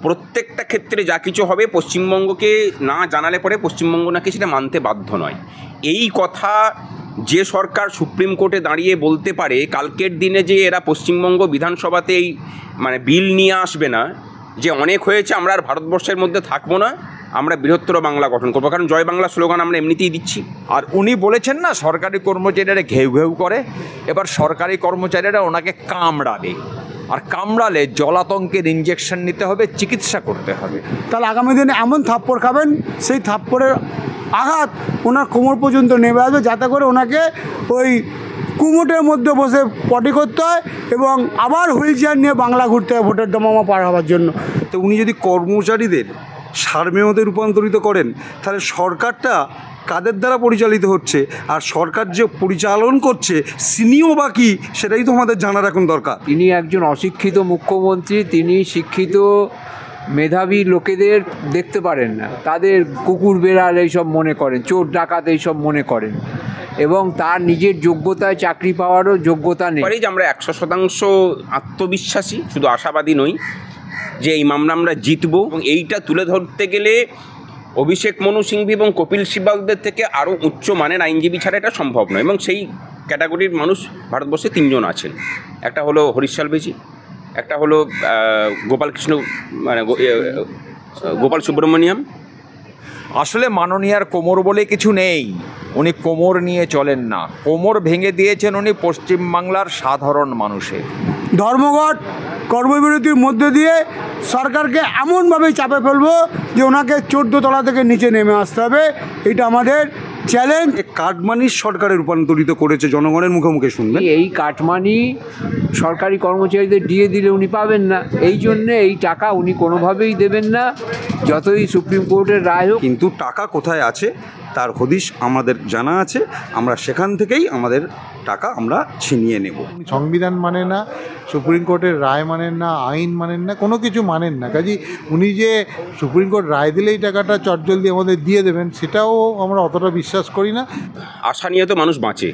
প্রত্যেকটা ক্ষেত্রে যা কিছু হবে পশ্চিমবঙ্গকে না জানালে পরে পশ্চিমবঙ্গ নাকি সেটা মানতে বাধ্য নয়। এই কথা যে সরকার সুপ্রিম কোর্টে দাঁড়িয়ে বলতে পারে কালকের দিনে যে এরা পশ্চিমবঙ্গ বিধানসভাতে এই বিল নিয়ে আসবে না, যে অনেক হয়েছে, আমরা আর ভারতবর্ষের মধ্যে থাকবো না, আমরা বৃহত্তর বাংলা গঠন করবো, কারণ জয় বাংলা স্লোগান আমরা এমনিতেই দিচ্ছি। আর উনি বলেছেন না সরকারি কর্মচারীরা ঘেউ ঘেউ করে, এবার সরকারি কর্মচারীরা ওনাকে কামড়াবে, আর কামড়ালে জলাতঙ্কের ইঞ্জেকশন নিতে হবে, চিকিৎসা করতে হবে। তাহলে আগামী দিনে এমন থাপ্পড় খাবেন, সেই থাপ্পড়ের আঘাত ওনার কোমর পর্যন্ত নেমে আসবে, যাতে করে ওনাকে ওই কুমোটের মধ্যে বসে পটি করতে হয় এবং আবার হুইল চেয়ার নিয়ে বাংলা ঘুরতে হয় ভোটের দমামা পার হওয়ার জন্য। তো উনি যদি কর্মচারীদের সারমেয়তে রূপান্তরিত করেন, তাহলে সরকারটা কাদের দ্বারা পরিচালিত হচ্ছে, আর সরকার যে পরিচালন করছে সিনিও বা কি, সেটাই তো আমাদের জানার এখন দরকার। তিনি একজন অশিক্ষিত মুখ্যমন্ত্রী, তিনি শিক্ষিত মেধাবী লোকেদের দেখতে পারেন না, তাদের কুকুর বেড়াল এইসব মনে করেন, চোর ডাকাত এইসব মনে করেন, এবং তার নিজের যোগ্যতায় চাকরি পাওয়ারও যোগ্যতা নেই। যে আমরা 100% আত্মবিশ্বাসী, শুধু আশাবাদী নই, যে এই মামলা আমরা জিতবো। এবং এইটা তুলে ধরতে গেলে অভিষেক মনু সিংভি এবং কপিল সিবালদের থেকে আরও উচ্চ মানের আইনজীবী ছাড়া এটা সম্ভব নয়। এবং সেই ক্যাটাগরির মানুষ ভারতবর্ষে 3 জন আছেন। একটা হলো হরিশ সালভেজি, একটা হলো গোপাল সুব্রমণিয়াম। আসলে মাননীয়ার কোমর বলে কিছু নেই, উনি কোমর নিয়ে চলেন না, কোমর ভেঙে দিয়েছেন উনি পশ্চিমবাংলার সাধারণ মানুষের। ধর্মঘট কর্মবিরতির মধ্যে দিয়ে সরকারকে এমনভাবে চাপে ফেলবো যে ওনাকে 14 তলা থেকে নিচে নেমে আসতে হবে। এটা আমাদের চ্যালেঞ্জ। কাটমানির সরকারে রূপান্তরিত করেছে, জনগণের মুখে মুখে শুনবেন। এই কাটমানি সরকারি কর্মচারীদের দিয়ে দিলে উনি পাবেন না, এই জন্যে এই টাকা উনি কোনোভাবেই দেবেন না, যতই সুপ্রিম কোর্টের রায় হোক। কিন্তু টাকা কোথায় আছে তার হদিশ আমাদের জানা আছে, আমরা সেখান থেকেই আমাদের টাকা আমরা ছিনিয়ে নেব। সংবিধান মানেন না, সুপ্রিম কোর্টের রায় মানেন না, আইন মানেন না, কোনো কিছু মানেন না। কাজে উনি যে সুপ্রিম কোর্ট রায় দিলেই টাকাটা চটজলদি আমাদের দিয়ে দেবেন, সেটাও আমরা অতটা বিশ্বাস করি না। আশা নিয়ে তো মানুষ বাঁচে,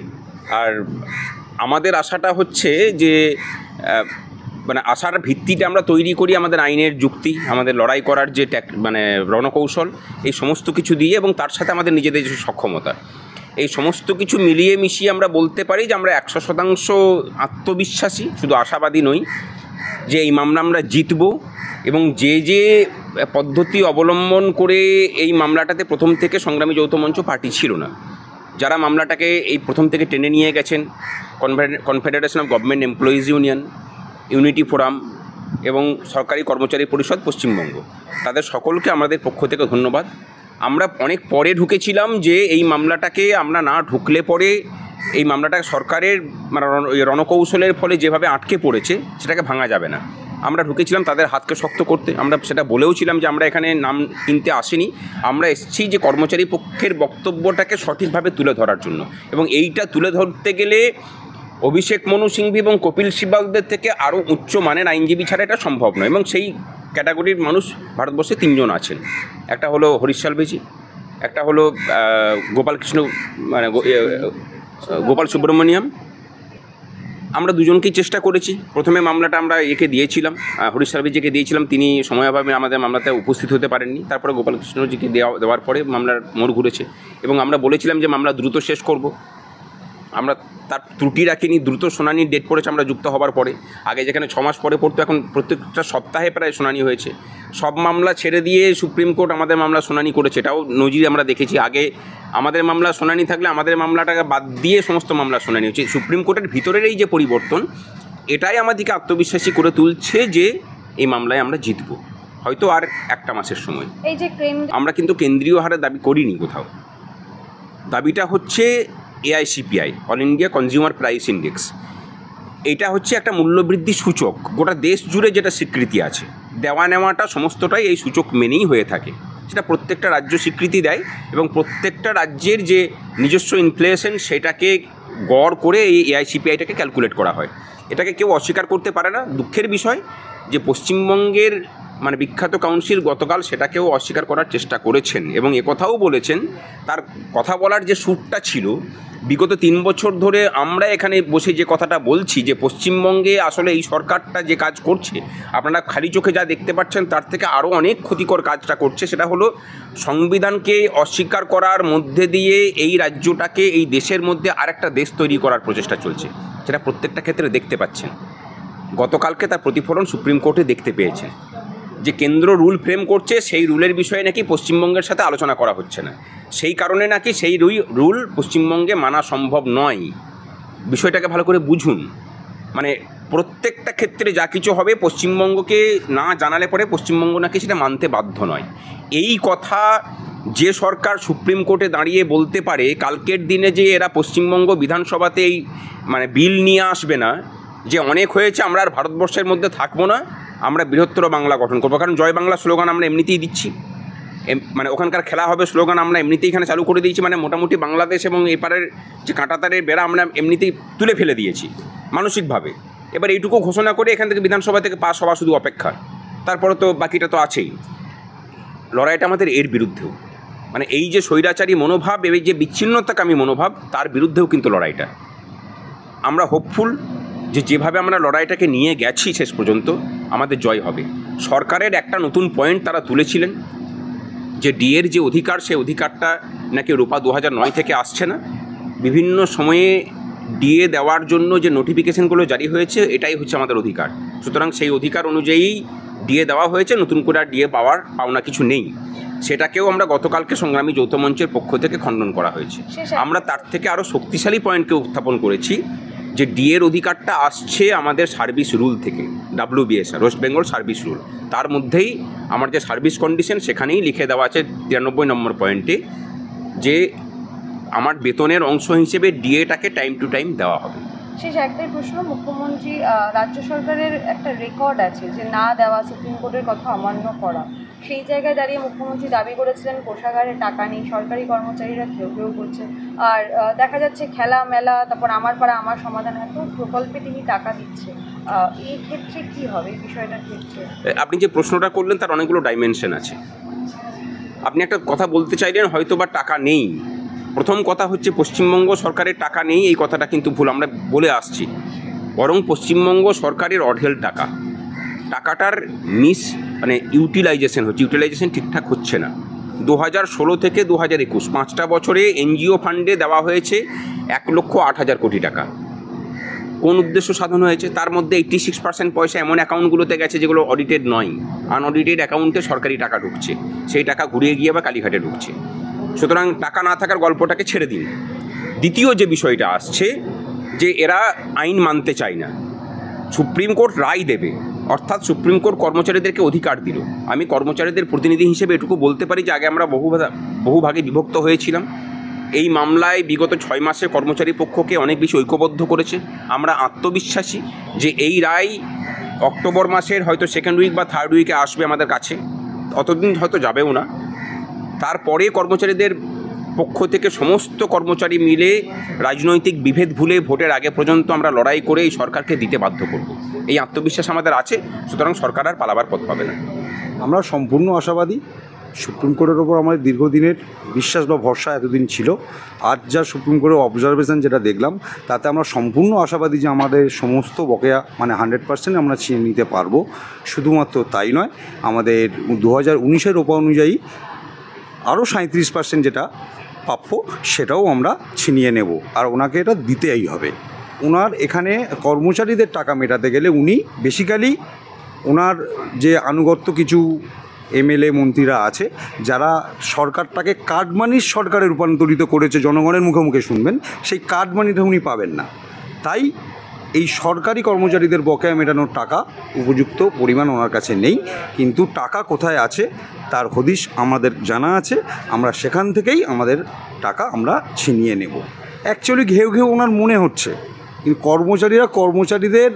আর আমাদের আশাটা হচ্ছে যে আশার ভিত্তিটা আমরা তৈরি করি আমাদের আইনের যুক্তি, আমাদের লড়াই করার যে রণকৌশল, এই সমস্ত কিছু দিয়ে, এবং তার সাথে আমাদের নিজেদের যে সক্ষমতা, এই সমস্ত কিছু মিলিয়ে মিশিয়ে আমরা বলতে পারি যে আমরা 100% আত্মবিশ্বাসী, শুধু আশাবাদী নই, যে এই মামলা আমরা জিতব। এবং যে যে পদ্ধতি অবলম্বন করে এই মামলাটাতে প্রথম থেকে সংগ্রামী যৌথ মঞ্চ পার্টি ছিল না, যারা মামলাটাকে এই প্রথম থেকে টেনে নিয়ে গেছেন, confederation of government employees union, unity forum এবং সরকারি কর্মচারী পরিষদ পশ্চিমবঙ্গ, তাদের সকলকে আমাদের পক্ষ থেকে ধন্যবাদ। আমরা অনেক পরে ঢুকেছিলাম যে এই মামলাটাকে আমরা না ঢুকলে পরে এই মামলাটা সরকারের রণকৌশলের ফলে যেভাবে আটকে পড়েছে সেটাকে ভাঙা যাবে না। আমরা ঢুকেছিলাম তাদের হাতকে শক্ত করতে, আমরা সেটা বলেও ছিলাম যে আমরা এখানে নাম কিনতে আসিনি, আমরা এসেছি যে কর্মচারী পক্ষের বক্তব্যটাকে সঠিকভাবে তুলে ধরার জন্য। এবং এইটা তুলে ধরতে গেলে অভিষেক মনু সিংভি এবং কপিল সিবালদের থেকে আরও উচ্চ মানের আইনজীবী ছাড়া এটা সম্ভব নয়। এবং সেই ক্যাটাগরির মানুষ ভারতবর্ষে 3 জন আছেন। একটা হলো হরিশ সালভেজি, একটা হলো গোপাল সুব্রমণিয়াম। আমরা দুজনকেই চেষ্টা করেছি। প্রথমে মামলাটা আমরা দিয়েছিলাম, হরিশ সালভেজিকে দিয়েছিলাম, তিনি সময়াভাবে আমাদের মামলাতে উপস্থিত হতে পারেননি। তারপরে গোপালকৃষ্ণজিকে দেওয়ার পরে মামলার মোড় ঘুরেছে, এবং আমরা বলেছিলাম যে মামলা দ্রুত শেষ করব। আমরা তার ত্রুটি রাখিনি, দ্রুত শুনানির ডেট পড়েছে আমরা যুক্ত হবার পরে। আগে যেখানে 6 মাস পরে পড়তো, এখন প্রত্যেকটা সপ্তাহে প্রায় শুনানি হয়েছে। সব মামলা ছেড়ে দিয়ে সুপ্রিম কোর্ট আমাদের মামলা শুনানি করেছে, এটাও নজির আমরা দেখেছি। আগে আমাদের মামলা শুনানি থাকলে আমাদের মামলাটাকে বাদ দিয়ে সমস্ত মামলা শুনানি হচ্ছে। সুপ্রিম কোর্টের ভিতরের এই যে পরিবর্তন, এটাই আমাদেরকে আত্মবিশ্বাসী করে তুলছে যে এই মামলায় আমরা জিতব, হয়তো আর 1 মাসের সময়। আমরা কিন্তু কেন্দ্রীয় হারে দাবি করিনি কোথাও। দাবিটা হচ্ছে AICPI, all India consumer price index. এটা হচ্ছে একটা মূল্যবৃদ্ধি সূচক, গোটা দেশ জুড়ে যেটা স্বীকৃতি আছে, দেওয়া নেওয়াটা সমস্তটাই এই সূচক মেনেই হয়ে থাকে। সেটা প্রত্যেকটা রাজ্য স্বীকৃতি দেয়, এবং প্রত্যেকটা রাজ্যের যে নিজস্ব ইনফ্লেশন সেটাকে গড় করে এই AICPIটাকে ক্যালকুলেট করা হয়। এটাকে কেউ অস্বীকার করতে পারে না। দুঃখের বিষয় যে পশ্চিমবঙ্গের মানে বিখ্যাত কাউন্সিল গতকাল সেটাকেও অস্বীকার করার চেষ্টা করেছেন এবং একথাও বলেছেন, তার কথা বলার যে সুরটা ছিল, বিগত 3 বছর ধরে আমরা এখানে বসে যে কথাটা বলছি যে পশ্চিমবঙ্গে আসলে এই সরকারটা যে কাজ করছে, আপনারা খালি চোখে যা দেখতে পাচ্ছেন তার থেকে আরও অনেক ক্ষতিকর কাজটা করছে। সেটা হলো সংবিধানকে অস্বীকার করার মধ্যে দিয়ে এই রাজ্যটাকে, এই দেশের মধ্যে আরেকটা দেশ তৈরি করার প্রচেষ্টা চলছে, সেটা প্রত্যেকটা ক্ষেত্রে দেখতে পাচ্ছেন। গতকালকে তার প্রতিফলন সুপ্রিম কোর্টে দেখতে পেয়েছেন যে কেন্দ্র রুল ফ্রেম করছে, সেই রুলের বিষয়ে নাকি পশ্চিমবঙ্গের সাথে আলোচনা করা হচ্ছে না, সেই কারণে নাকি সেই রুল পশ্চিমবঙ্গে মানা সম্ভব নয়। বিষয়টাকে ভালো করে বুঝুন। মানে প্রত্যেকটা ক্ষেত্রে যা কিছু হবে পশ্চিমবঙ্গকে না জানালে পরে পশ্চিমবঙ্গ নাকি সেটা মানতে বাধ্য নয়। এই কথা যে সরকার সুপ্রিম কোর্টে দাঁড়িয়ে বলতে পারে কালকের দিনে যে এরা পশ্চিমবঙ্গ বিধানসভাতে এই মানে বিল নিয়ে আসবে না, যে অনেক হয়েছে, আমরা আর ভারতবর্ষের মধ্যে থাকবো না, আমরা বৃহত্তর বাংলা গঠন করবো, কারণ জয় বাংলা স্লোগান আমরা এমনিতেই দিচ্ছি, মানে ওখানকার খেলা হবে স্লোগান আমরা এমনিতেই এখানে চালু করে দিয়েছি, মানে মোটামুটি বাংলাদেশ এবং এপারের যে কাঁটাতারের বেড়া আমরা এমনিতেই তুলে ফেলে দিয়েছি মানসিকভাবে। এবার এইটুকু ঘোষণা করে এখান থেকে বিধানসভা থেকে পাস হওয়া শুধু অপেক্ষা, তারপরে তো বাকিটা তো আছেই। লড়াইটা আমাদের এর বিরুদ্ধেও, মানে এই যে স্বৈরাচারী মনোভাব, এই যে বিচ্ছিন্নতাকামী মনোভাব, তার বিরুদ্ধেও কিন্তু লড়াইটা। আমরা হোপফুল যে যেভাবে আমরা লড়াইটাকে নিয়ে গেছি শেষ পর্যন্ত আমাদের জয় হবে। সরকারের একটা নতুন পয়েন্ট তারা তুলেছিলেন যে ডিএর যে অধিকার, সেই অধিকারটা নাকি রূপা 2009 থেকে আসছে না, বিভিন্ন সময়ে ডিএ দেওয়ার জন্য যে নোটিফিকেশনগুলো জারি হয়েছে এটাই হচ্ছে আমাদের অধিকার। সুতরাং সেই অধিকার অনুযায়ী ডিএ দেওয়া হয়েছে, নতুন করে আর ডিএ পাওনা কিছু নেই। সেটাকেও আমরা গতকালকে সংগ্রামী যৌথ মঞ্চের পক্ষ থেকে খণ্ডন করা হয়েছে। আমরা তার থেকে আরও শক্তিশালী পয়েন্টকে উত্থাপন করেছি যে ডিএর অধিকারটা আসছে আমাদের সার্ভিস রুল থেকে, WBSR, West Bengal service rule. তার মধ্যেই আমার যে সার্ভিস কন্ডিশন সেখানেই লিখে দেওয়া আছে 93 নম্বর পয়েন্টে যে আমার বেতনের অংশ হিসেবে ডিএটাকে টাইম টু টাইম দেওয়া হবে। শেষ একটাই প্রশ্ন, মুখ্যমন্ত্রী রাজ্য সরকারের একটা রেকর্ড আছে যে না দেওয়া, সুপ্রিম কোর্টের কথা অমান্য করা, সেই জায়গায় দাঁড়িয়ে মুখ্যমন্ত্রী দাবি করেছিলেন কোষাগারে টাকা নেই, সরকারি কর্মচারীরা কেউ করছে, আর দেখা যাচ্ছে খেলা মেলা, তারপর আমার পাড়া আমার সমাধান, এত প্রকল্পে তিনি টাকা দিচ্ছে। এই ক্ষেত্রে কি হবে এই বিষয়টার ক্ষেত্রে? আপনি যে প্রশ্নটা করলেন তার অনেকগুলো ডাইমেনশন আছে। আপনি একটা কথা বলতে চাইলেন হয়তো বা টাকা নেই। প্রথম কথা হচ্ছে পশ্চিমবঙ্গ সরকারের টাকা নেই, এই কথাটা কিন্তু ভুল, আমরা বলে আসছি। বরং পশ্চিমবঙ্গ সরকারের অঢেল টাকাটার মানে ইউটিলাইজেশন ঠিকঠাক হচ্ছে না। 2016 থেকে 2021 5টা বছরে এনজিও ফান্ডে দেওয়া হয়েছে 1,08,000 কোটি টাকা। কোন উদ্দেশ্য সাধন হয়েছে? তার মধ্যে 86% পয়সা এমন অ্যাকাউন্টগুলোতে গেছে যেগুলো অডিটেড নয়, আনঅডিটেড অ্যাকাউন্টে সরকারি টাকা ঢুকছে, সেই টাকা ঘুরিয়ে গিয়ে আবার কালীঘাটে ঢুকছে। সুতরাং টাকা না থাকার গল্পটাকে ছেড়ে দিন। দ্বিতীয় যে বিষয়টা আসছে যে এরা আইন মানতে চায় না, সুপ্রিম কোর্ট রায় দেবে, অর্থাৎ সুপ্রিম কোর্ট কর্মচারীদেরকে অধিকার দিল। আমি কর্মচারীদের প্রতিনিধি হিসেবে এটুকু বলতে পারি যে আগে আমরা বহু ভাগে বিভক্ত হয়েছিলাম। এই মামলায় বিগত 6 মাসে কর্মচারী পক্ষকে অনেক বেশি ঐক্যবদ্ধ করেছে। আমরা আত্মবিশ্বাসী যে এই রায় অক্টোবর মাসের হয়তো 2nd উইক বা 3rd উইকে আসবে আমাদের কাছে, অতদিন হয়তো যাবেও না। তারপরে কর্মচারীদের পক্ষ থেকে সমস্ত কর্মচারী মিলে রাজনৈতিক বিভেদ ভুলে ভোটের আগে পর্যন্ত আমরা লড়াই করে এই সরকারকে দিতে বাধ্য করব। এই আত্মবিশ্বাস আমাদের আছে, সুতরাং সরকার আর পালাবার পথ পাবে না। আমরা সম্পূর্ণ আশাবাদী। সুপ্রিম কোর্টের ওপর আমাদের দীর্ঘদিনের বিশ্বাস বা ভরসা এতদিন ছিল। আজ যা সুপ্রিম কোর্টের অবজারভেশন যেটা দেখলাম, তাতে আমরা সম্পূর্ণ আশাবাদী যে আমাদের সমস্ত বকেয়া মানে 100% আমরা ছিনিয়ে নিতে পারবো। শুধুমাত্র তাই নয়, আমাদের 2019-এর রোপা অনুযায়ী আরও 37% যেটা প্রাপ্য সেটাও আমরা ছিনিয়ে নেব, আর ওনাকে এটা দিতেই হবে। ওনার এখানে কর্মচারীদের টাকা মেটাতে গেলে উনি বেসিক্যালি ওনার যে আনুগত্য কিছু এমএলএ মন্ত্রীরা আছে যারা সরকারটাকে কাটমানির সরকারে রূপান্তরিত করেছে, জনগণের মুখে মুখে শুনবেন, সেই কাটমানিটা উনি পাবেন না। তাই এই সরকারি কর্মচারীদের বকেয়া মেটানোর টাকা উপযুক্ত পরিমাণ ওনার কাছে নেই, কিন্তু টাকা কোথায় আছে তার হদিশ আমাদের জানা আছে। আমরা সেখান থেকেই আমাদের টাকা আমরা ছিনিয়ে নেব। অ্যাকচুয়ালি ঘেউ ঘেউ ওনার মনে হচ্ছে, কিন্তু কর্মচারীদের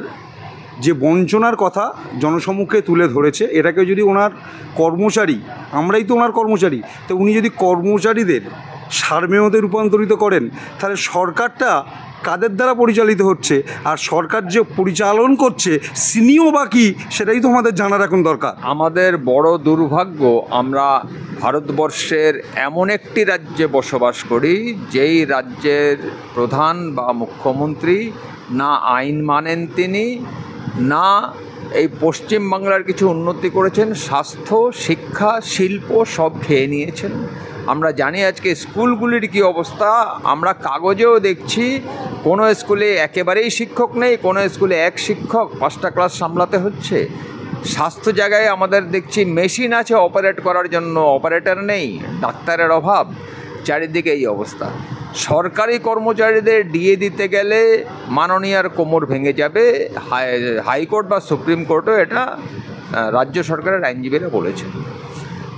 যে বঞ্চনার কথা জনসম্মুখে তুলে ধরেছে, এটাকে যদি ওনার কর্মচারী, আমরাই তো ওনার কর্মচারী, তো উনি যদি কর্মচারীদের সারমেয়তে রূপান্তরিত করেন, তাহলে সরকারটা কাদের দ্বারা পরিচালিত হচ্ছে, আর সরকার যে পরিচালন করছে সিনিও বা কি, সেটাই তো আমাদের জানার এখন দরকার। আমাদের বড় দুর্ভাগ্য, আমরা ভারতবর্ষের এমন একটি রাজ্যে বসবাস করি যেই রাজ্যের প্রধান বা মুখ্যমন্ত্রী না আইন মানেন তিনি, না এই পশ্চিম বাংলার কিছু উন্নতি করেছেন, স্বাস্থ্য, শিক্ষা, শিল্প সব খেয়ে নিয়েছেন। আমরা জানি আজকে স্কুলগুলির কী অবস্থা, আমরা কাগজেও দেখছি কোনো স্কুলে একেবারেই শিক্ষক নেই, কোনো স্কুলে এক শিক্ষক 5টা ক্লাস সামলাতে হচ্ছে। স্বাস্থ্য জায়গায় আমাদের দেখছি মেশিন আছে অপারেট করার জন্য, অপারেটর নেই, ডাক্তারের অভাব, চারিদিকে এই অবস্থা। সরকারি কর্মচারীদের ডিএ দিতে গেলে মাননীয়ার কোমর ভেঙে যাবে, হাইকোর্ট বা সুপ্রিম কোর্টও এটা রাজ্য সরকারের আইনজীবীরা বলেছেন।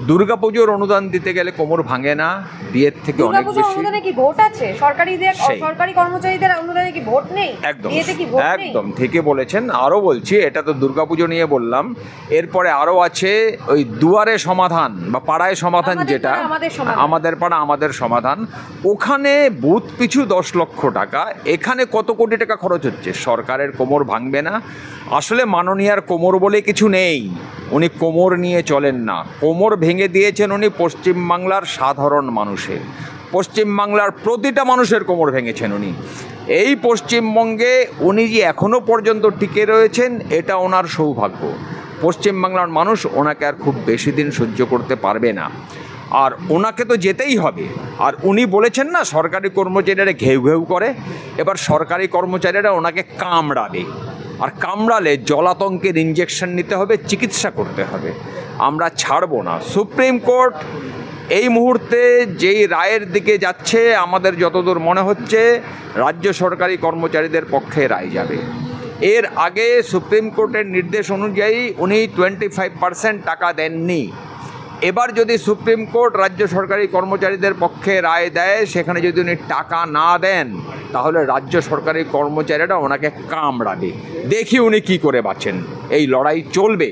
দুর্গাপুজোর অনুদান দিতে গেলে কোমর ভাঙে না, বিয়ের থেকে অনেক বেশি। অনুদানে কি ভোট আছে? সরকারি কর্মচারীদের অনুদানে কি ভোট নেই? একদম বিয়েতে কি ভোট নেই? একদম ঠিকই বলেছেন। আরও বলছি, এটা তো দুর্গাপুজো নিয়ে বললাম, এরপরে আরও আছে ওই দুয়ারে সমাধান বা পাড়ায় সমাধান, যেটা আমাদের পাড়া আমাদের সমাধান, ওখানে বুথ পিছু 10 লক্ষ টাকা, এখানে কত কোটি টাকা খরচ হচ্ছে। সরকারের কোমর ভাঙবে না। আসলে মাননীয়ার কোমর বলে কিছু নেই, উনি কোমর নিয়ে চলেন না, কোমর ভেঙে দিয়েছেন উনি পশ্চিমবাংলার সাধারণ মানুষের, পশ্চিমবাংলার প্রতিটা মানুষের কোমর ভেঙেছেন উনি। এই পশ্চিমবঙ্গে উনি যে এখনও পর্যন্ত টিকে রয়েছেন, এটা ওনার সৌভাগ্য। পশ্চিমবাংলার মানুষ ওনাকে আর খুব বেশি দিন সহ্য করতে পারবে না, আর ওনাকে তো যেতেই হবে। আর উনি বলেছেন না, সরকারি কর্মচারীরা ঘেউ ঘেউ করে, এবার সরকারি কর্মচারীরা ওনাকে কামড়াবে, আর কামড়ালে জলাতঙ্কের ইঞ্জেকশন নিতে হবে, চিকিৎসা করতে হবে। আমরা ছাড়বো না। সুপ্রিম কোর্ট এই মুহূর্তে যেই রায়ের দিকে যাচ্ছে, আমাদের যতদূর মনে হচ্ছে রাজ্য সরকারি কর্মচারীদের পক্ষে রায় যাবে। এর আগে সুপ্রিম কোর্টের নির্দেশ অনুযায়ী উনি 25% টাকা দেননি। এবার যদি সুপ্রিম কোর্ট রাজ্য সরকারি কর্মচারীদের পক্ষে রায় দেয়, সেখানে যদি উনি টাকা না দেন, তাহলে রাজ্য সরকারি কর্মচারীরা ওনাকে কামড়াবে। দেখি উনি কি করে বাঁচেন। এই লড়াই চলবে।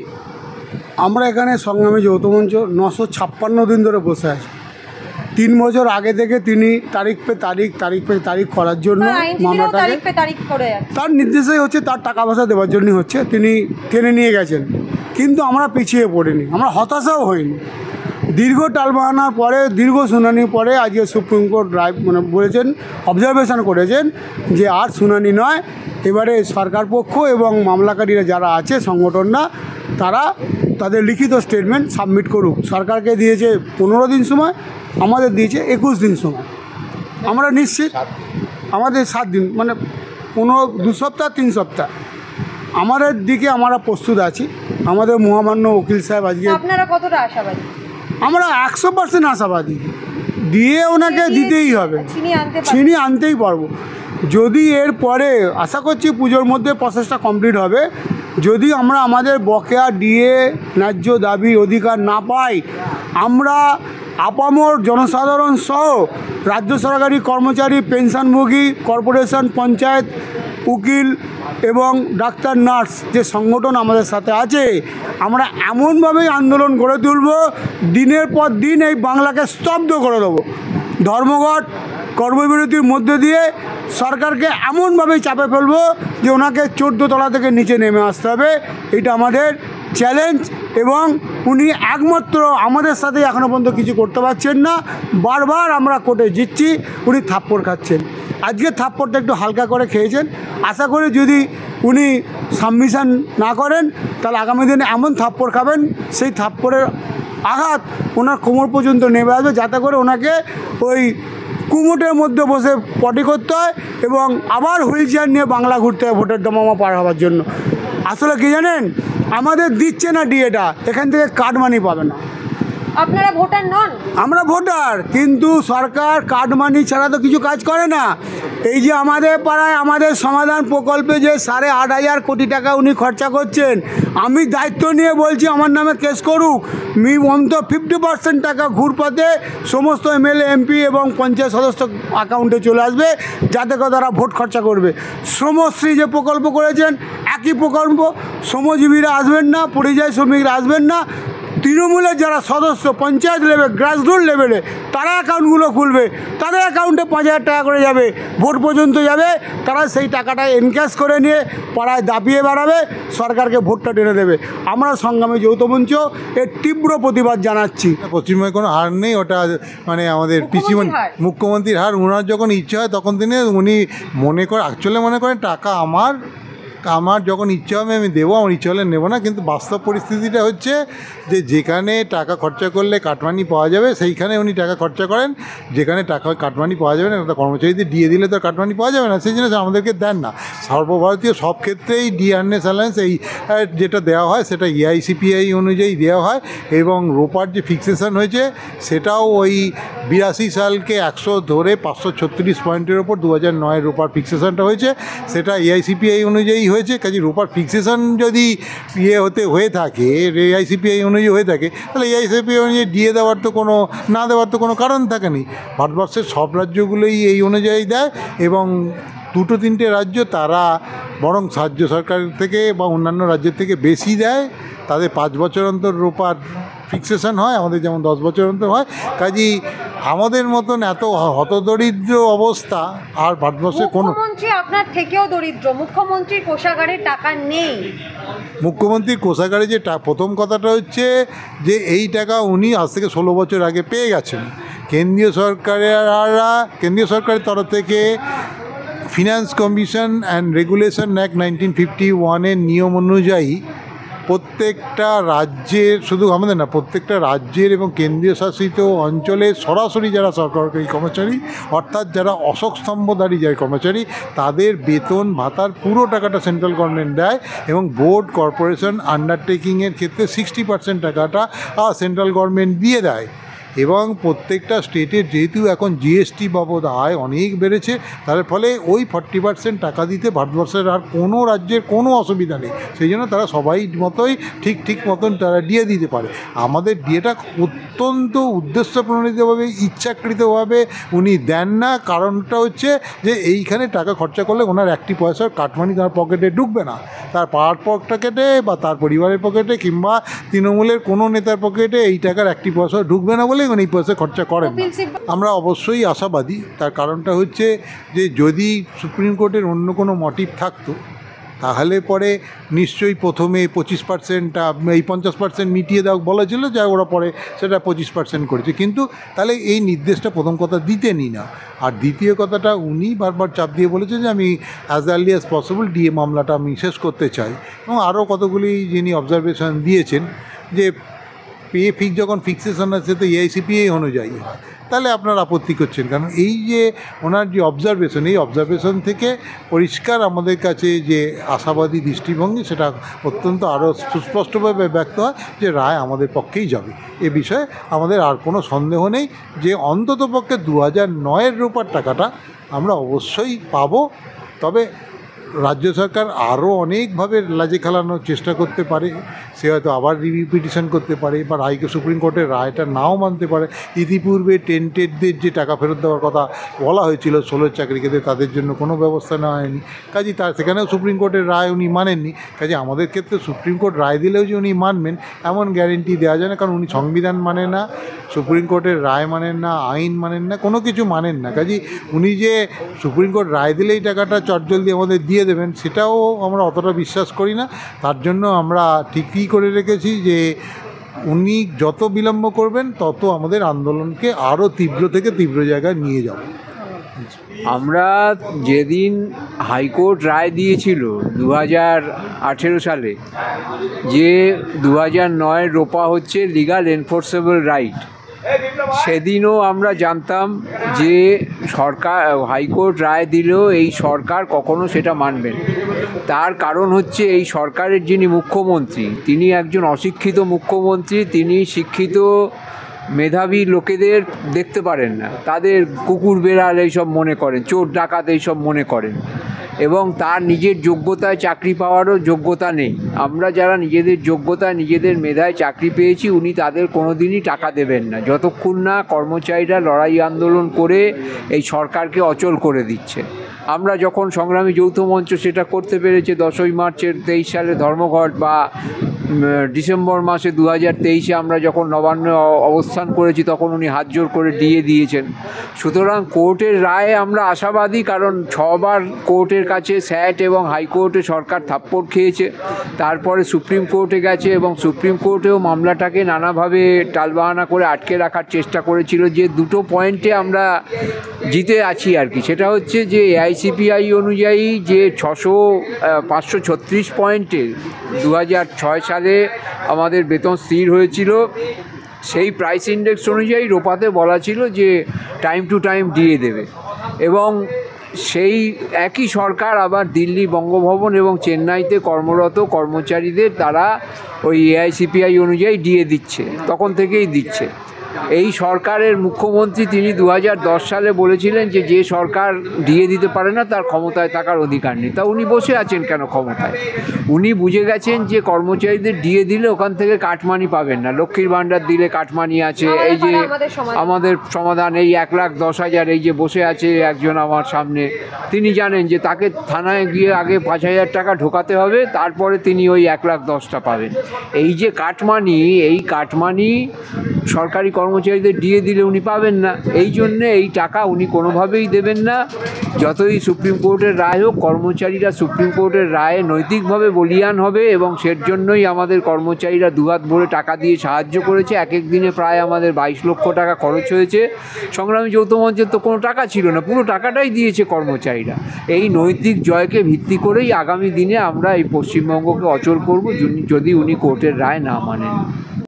আমরা এখানে সংগ্রামী যৌথ মঞ্চ 956 দিন ধরে বসে আছি। 3 বছর আগে থেকে তিনি তারিখ পে তারিখ করার জন্য মামলাটাকে তার নির্দেশে হচ্ছে, তার টাকা পয়সা দেওয়ার জন্যই হচ্ছে, তিনি টেনে নিয়ে গেছেন। কিন্তু আমরা পিছিয়ে পড়িনি, আমরা হতাশাও হইনি। দীর্ঘ টালবাহানার পরে, দীর্ঘ শুনানির পরে আজকে সুপ্রিম কোর্ট রায় বলেছেন, অবজারভেশন করেছেন যে আর শুনানি নয়, এবারে সরকার পক্ষ এবং মামলাকারীরা যারা আছে সংগঠনরা, তারা তাদের লিখিত স্টেটমেন্ট সাবমিট করুক। সরকারকে দিয়েছে 15 দিন সময়, আমাদের দিয়েছে 21 দিন সময়। আমরা নিশ্চিত, আমাদের 7 দিন, মানে 2 সপ্তাহ 3 সপ্তাহ আমাদের দিকে আমরা প্রস্তুত আছি। আমাদের মহামান্য উকিল সাহেব আজকে, আপনারা কতটা আশাবাদী? আমরা 100% আশাবাদী, দিয়ে ওনাকে দিতেই হবে, ছিনিয়ে আনতেই পারবো। যদি এর পরে আশা করছি পুজোর মধ্যে প্রসেসটা কমপ্লিট হবে, যদি আমরা আমাদের বকেয়া ডিএ ন্যায্য দাবি অধিকার না পাই, আমরা আপামর জনসাধারণ সহ রাজ্য সরকারি কর্মচারী, পেনশনভোগী, কর্পোরেশন, পঞ্চায়েত, উকিল এবং ডাক্তার, নার্স যে সংগঠন আমাদের সাথে আছে, আমরা এমনভাবেই আন্দোলন গড়ে তুলব, দিনের পর দিন এই বাংলাকে স্তব্ধ করে দেবো। ধর্মঘট, কর্মবিরতির মধ্যে দিয়ে সরকারকে এমনভাবেই চাপে ফেলবো যে ওনাকে 14 তলা থেকে নিচে নেমে আসতে হবে। এটা আমাদের চ্যালেঞ্জ, এবং উনি একমাত্র আমাদের সাথে এখনও পর্যন্ত কিছু করতে পারছেন না। বারবার আমরা কোর্টে জিতছি, উনি থাপ্পড় খাচ্ছেন। আজকে থাপ্পড়টা একটু হালকা করে খেয়েছেন। আশা করি যদি উনি সাবমিশন না করেন, তাহলে আগামী দিনে এমন থাপ্পড় খাবেন, সেই থাপ্পড়ের আঘাত ওনার কোমর পর্যন্ত নেমে আসবে, যাতে করে ওনাকে ওই কুমোটের মধ্যে বসে পটি করতে হয় এবং আবার হুইল চেয়ার নিয়ে বাংলা ঘুরতে হয় ভোটের দমামা পার হওয়ার জন্য। আসলে কি জানেন, আমাদের দিচ্ছে না ডিএটা, এখান থেকে কার্ড মানি পাবে না। আপনারা ভোটার নন? আমরা ভোটার, কিন্তু সরকার কার্ড মানি ছাড়া তো কিছু কাজ করে না। এই যে আমাদের পাড়ায় আমাদের সমাধান প্রকল্পে যে 8,500 কোটি টাকা উনি খরচা করছেন, আমি দায়িত্ব নিয়ে বলছি আমার নামে কেস করুক। অন্তত 50% টাকা ঘুরপথে সমস্ত এমএলএ, এমপি এবং পঞ্চায়েত সদস্য অ্যাকাউন্টে চলে আসবে, যাতে করে তারা ভোট খরচা করবে। শ্রমশ্রী যে প্রকল্প করেছেন, একই প্রকল্প, শ্রমজীবীরা আসবেন না, পরিযায়ী শ্রমিকরা আসবেন না, তৃণমূলের যারা সদস্য পঞ্চায়েত লেভেল গ্রাসরুট লেভেলে তারা অ্যাকাউন্টগুলো খুলবে, তাদের অ্যাকাউন্টে 5,000 টাকা করে যাবে, ভোট পর্যন্ত যাবে, তারা সেই টাকাটা এনক্যাশ করে নিয়ে পাড়ায় দাপিয়ে বেড়াবে, সরকারকে ভোটটা টেনে দেবে। আমরা সংগ্রামী যৌথ মঞ্চ এর তীব্র প্রতিবাদ জানাচ্ছি। পশ্চিমবঙ্গে কোনো হার নেই, ওটা মানে আমাদের মুখ্যমন্ত্রীর হার। ওনার যখন ইচ্ছা হয় তখন উনি মনে করে অ্যাকচুয়ালি মনে করেন টাকা আমার যখন ইচ্ছা হবে আমি দেবো, আমার ইচ্ছা হলে নেবো না। কিন্তু বাস্তব পরিস্থিতিটা হচ্ছে যে যেখানে টাকা খরচা করলে কাটমানি পাওয়া যাবে সেইখানে উনি টাকা খরচা করেন, যেখানে টাকা কাটমানি পাওয়া যাবে না একটা কর্মচারীদের দিয়ে দিলে তো কাটমানি পাওয়া যাবে না, সেই জন্য আমাদেরকে দেন না। সর্বভারতীয় সব ক্ষেত্রেই ডিআরএস অ্যালায়েন্স এই যেটা দেওয়া হয় সেটা এআইসিপিআই অনুযায়ী দেওয়া হয়, এবং রোপার যে ফিক্সেশন হয়েছে সেটাও ওই 82 সালকে 100 ধরে 536 পয়েন্টের ওপর 2009 রোপার ফিক্সেশনটা হয়েছে, সেটা এআইসিপিআই অনুযায়ী হয়েছে। কাজে রোপার ফিক্সেশন যদি হয়ে থাকে, এআইসিপিআই অনুযায়ী হয়ে থাকে, তাহলে এআইসিপিআই অনুযায়ী দিয়ে দেওয়ার তো কোনো না দেওয়ার তো কোনো কারণ থাকেনি। ভারতবর্ষের সব রাজ্যগুলোই এই অনুযায়ী দেয়, এবং 2-3টে রাজ্য তারা বরং রাজ্য সরকার থেকে বা অন্যান্য রাজ্যের থেকে বেশি দেয়। তাদের 5 বছর অন্তর রোপার ফিক্সেশন হয়, আমাদের যেমন 10 বছর অন্তর হয়। কাজেই আমাদের মতন এত হতদরিদ্র অবস্থা আর ভারতবর্ষে কোনো মুখ্যমন্ত্রী আপনার থেকেও দরিদ্র, মুখ্যমন্ত্রীর কোষাগারে টাকা নেই। মুখ্যমন্ত্রীর কোষাগারে যে প্রথম কথাটা হচ্ছে যে এই টাকা উনি আজ থেকে 16 বছর আগে পেয়ে গেছেন। কেন্দ্রীয় সরকারের তরফ থেকে finance commission and regulation act 1951-এর নিয়ম অনুযায়ী প্রত্যেকটা রাজ্যের, শুধু আমাদের না, প্রত্যেকটা রাজ্যের এবং কেন্দ্রীয় শাসিত অঞ্চলে সরাসরি যারা সরকারি কর্মচারী, অর্থাৎ যারা অশোক স্তম্ভধারী যারা কর্মচারী, তাদের বেতন ভাতার পুরো টাকাটা সেন্ট্রাল গভর্নমেন্ট দেয়, এবং বোর্ড কর্পোরেশন আন্ডারটেকিংয়ের ক্ষেত্রে 60% টাকাটা সেন্ট্রাল গভর্নমেন্ট দিয়ে দেয়। এবং প্রত্যেকটা স্টেটের যেহেতু এখন জিএসটি বাবদ আয় অনেক বেড়েছে, তার ফলে ওই 40% টাকা দিতে ভারতবর্ষের আর কোনো রাজ্যের কোনো অসুবিধা নেই। সেই জন্য তারা সবাই মতোই ঠিক মতন তারা দিয়ে দিতে পারে। আমাদের ডিএটা অত্যন্ত উদ্দেশ্যপ্রণোদিতভাবে, ইচ্ছাকৃতভাবে উনি দেন না। কারণটা হচ্ছে যে এইখানে টাকা খরচা করলে ওনার একটি পয়সার কাটমানি তার পকেটে ঢুকবে না, তার পাড়ার পকেটে বা তার পরিবারের পকেটে কিংবা তৃণমূলের কোনো নেতার পকেটে এই টাকার একটি পয়সা ঢুকবে না বলে এই পয়সা খরচা করেন। আমরা অবশ্যই আশাবাদী। তার কারণটা হচ্ছে যে যদি সুপ্রিম কোর্টের অন্য কোনো মোটিভ থাকতো তাহলে পরে নিশ্চয়ই প্রথমে 25% এই 50% মিটিয়ে দেওয়া বলা ছিল, যা ওরা পরে সেটা 25% করেছে। কিন্তু তাহলে এই নির্দেশটা প্রথম কথা দিতেনই না। আর দ্বিতীয় কথাটা উনি বারবার চাপ দিয়ে বলেছে যে আমি as early as possible DA মামলাটা আমি শেষ করতে চাই, এবং আরও কতগুলি যিনি অবজারভেশন দিয়েছেন যে পে ফিক্স যখন ফিক্সেশন আছে তো এআইসিপিআই অনুযায়ী হয়, তাহলে আপনারা আপত্তি করছেন। কারণ এই যে ওনার যে অবজারভেশন, এই অবজারভেশন থেকে পরিষ্কার আমাদের কাছে যে আশাবাদী দৃষ্টিভঙ্গি সেটা অত্যন্ত আরও সুস্পষ্টভাবে ব্যক্ত হয় যে রায় আমাদের পক্ষেই যাবে। এ বিষয়ে আমাদের আর কোনো সন্দেহ নেই যে অন্ততপক্ষে 2009-এর রূপার টাকাটা আমরা অবশ্যই পাবো। তবে রাজ্য সরকার আরও অনেকভাবে লাজে খেলানোর চেষ্টা করতে পারে, সে হয়তো আবার রিভিউ পিটিশন করতে পারে বা সুপ্রিম কোর্টের রায়টা নাও মানতে পারে। ইতিপূর্বে টেন্টেডদের যে টাকা ফেরত দেওয়ার কথা বলা হয়েছিল 16 চাকরিকেদের, তাদের জন্য কোনো ব্যবস্থা নেওয়া হয়নি। কাজেই সেখানেও সুপ্রিম কোর্টের রায় উনি মানেননি। কাজে আমাদের ক্ষেত্রে সুপ্রিম কোর্ট রায় দিলেও যে উনি মানবেন এমন গ্যারেন্টি দেওয়া যায় না, কারণ উনি সংবিধান মানে না, সুপ্রিম কোর্টের রায় মানেন না, আইন মানেন না, কোনো কিছু মানেন না। কাজেই উনি যে সুপ্রিম কোর্ট রায় দিলেই টাকাটা চটজলদি আমাদের দিয়ে দেবেন সেটাও আমরা অতটা বিশ্বাস করি না। তার জন্য আমরা ঠিকই করে রেখেছি যে উনি যত বিলম্ব করবেন তত আমাদের আন্দোলনকে আরও তীব্র থেকে তীব্র জায়গায় নিয়ে যাব। আমরা যেদিন হাইকোর্ট রায় দিয়েছিল 2018 সালে যে 2009 রোপা হচ্ছে লিগাল এনফোর্সেবল রাইট, সেদিনও আমরা জানতাম যে সরকার হাইকোর্ট রায় দিলেও এই সরকার কখনো সেটা মানবেন। তার কারণ হচ্ছে এই সরকারের যিনি মুখ্যমন্ত্রী তিনি একজন অশিক্ষিত মুখ্যমন্ত্রী, তিনি শিক্ষিত মেধাবী লোকেদের দেখতে পারেন না, তাদের কুকুর বেড়াল এইসব মনে করেন, চোর ডাকাত এইসব মনে করেন, এবং তার নিজের যোগ্যতায় চাকরি পাওয়ারও যোগ্যতা নেই। আমরা যারা নিজেদের যোগ্যতায় নিজেদের মেধায় চাকরি পেয়েছি উনি তাদের কোনো দিনই টাকা দেবেন না যতক্ষণ না কর্মচারীরা লড়াই আন্দোলন করে এই সরকারকে অচল করে দিচ্ছে। আমরা যখন সংগ্রামী যৌথ মঞ্চ সেটা করতে পেরেছে 10ই মার্চের 23 সালে ধর্মঘট বা ডিসেম্বর মাসে 2023-এ আমরা যখন নবান্ন অবস্থান করেছি তখন উনি হাত জোর করে দিয়েছেন। সুতরাং কোর্টের রায়ে আমরা আশাবাদী, কারণ 6 বার কোর্টের কাছে স্যাট এবং হাইকোর্টে সরকার থাপ্পড় খেয়েছে, তারপরে সুপ্রিম কোর্টে গেছে এবং সুপ্রিম কোর্টেও মামলাটাকে নানাভাবে টালবাহানা করে আটকে রাখার চেষ্টা করেছিল। যে দুটো পয়েন্টে আমরা জিতে আছি আর কি, সেটা হচ্ছে যে এআইসিপিআই অনুযায়ী যে 536 পয়েন্টে 2006 সালে আমাদের বেতন স্থির হয়েছিল, সেই প্রাইস ইন্ডেক্স অনুযায়ী রোপাতে বলা ছিল যে টাইম টু টাইম দিয়ে দেবে, এবং সেই একই সরকার আবার দিল্লি, বঙ্গভবন এবং চেন্নাইতে কর্মরত কর্মচারীদের তারা ওই এআইসিপিআই অনুযায়ী দিয়ে দিচ্ছে, তখন থেকেই দিচ্ছে। এই সরকারের মুখ্যমন্ত্রী তিনি 2010 সালে বলেছিলেন যে সরকার দিয়ে দিতে পারে না তার ক্ষমতায় থাকার অধিকার নেই। তা উনি বসে আছেন কেন ক্ষমতায়? উনি বুঝে গেছেন যে কর্মচারীদের দিয়ে দিলে ওখান থেকে কাটমানি পাবেন না, লক্ষ্মীর ভাণ্ডার দিলে কাটমানি আছে, এই যে আমাদের সমাধান, এই 1,10,000, এই যে বসে আছে একজন আমার সামনে, তিনি জানেন যে তাকে থানায় গিয়ে আগে 5,000 টাকা ঢোকাতে হবে, তারপরে তিনি ওই 1,10,000টা পাবেন। এই যে কাটমানি, এই কাটমানি সরকারি কর্মচারীদের দিয়ে দিলে উনি পাবেন না, এই জন্যে এই টাকা উনি কোনোভাবেই দেবেন না। যতই সুপ্রিম কোর্টের রায় হোক, কর্মচারীরা সুপ্রিম কোর্টের রায়ে নৈতিকভাবে বলীয়ান হবে, এবং সের জন্যই আমাদের কর্মচারীরা দুহাত ভরে টাকা দিয়ে সাহায্য করেছে। এক এক দিনে প্রায় আমাদের 22 লক্ষ টাকা খরচ হয়েছে। সংগ্রামী যৌথ মঞ্চের তো কোনো টাকা ছিল না, পুরো টাকাটাই দিয়েছে কর্মচারীরা। এই নৈতিক জয়কে ভিত্তি করেই আগামী দিনে আমরা এই পশ্চিমবঙ্গকে অচল করব যদি উনি কোর্টের রায় না মানেন।